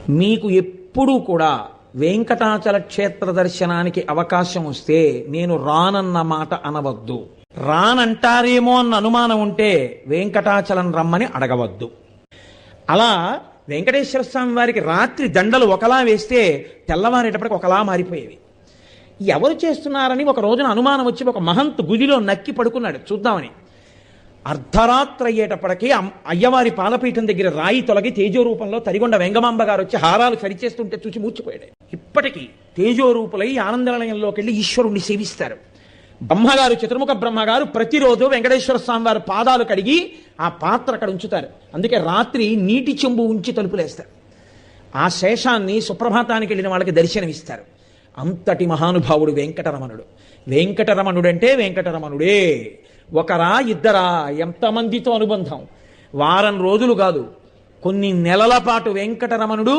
మీకు ఎప్పుడూ కూడా వెంకటాచల క్షేత్ర దర్శనానికి అవకాశం వస్తే నేను రానన్న మాట అనవద్దు. రానంటారేమో అన్న అనుమానం ఉంటే వెంకటాచలం రమ్మని అడగవద్దు. అలా వెంకటేశ్వర స్వామి వారికి రాత్రి దండలు ఒకలా వేస్తే తెల్లవారేటప్పటికి ఒకలా మారిపోయేవి. ఎవరు చేస్తున్నారని ఒక రోజున అనుమానం వచ్చి ఒక మహంత్ గుదిలో నక్కి పడుకున్నాడు చూద్దామని. అర్ధరాత్రి అయ్యేటప్పటికీ అయ్యవారి పాలపీఠం దగ్గర రాయి తొలగి తేజోరూపంలో తరిగొండ వెంగమాంబ గారు వచ్చి హారాలు సరిచేస్తుంటే చూసి మూర్చిపోయాడు. ఇప్పటికీ తేజోరూపులై ఆనందనిలయంలోకి వెళ్ళి ఈశ్వరుణ్ణి సేవిస్తారు. బ్రహ్మగారు, చతుర్ముఖ బ్రహ్మగారు ప్రతిరోజు వెంకటేశ్వర స్వామి వారి పాదాలు కడిగి ఆ పాత్ర అక్కడ ఉంచుతారు. అందుకే రాత్రి నీటి చెంబు ఉంచి తలుపులేస్తారు. ఆ శేషాన్ని సుప్రభాతానికి వెళ్ళిన వాళ్ళకి దర్శనమిస్తారు. అంతటి మహానుభావుడు వెంకటరమణుడు. వెంకటరమణుడంటే వెంకటరమణుడే. ఒకరా ఇద్దరా, ఎంతమందితో అనుబంధం. వారం రోజులు కాదు, కొన్ని నెలల పాటు వెంకటరమణుడు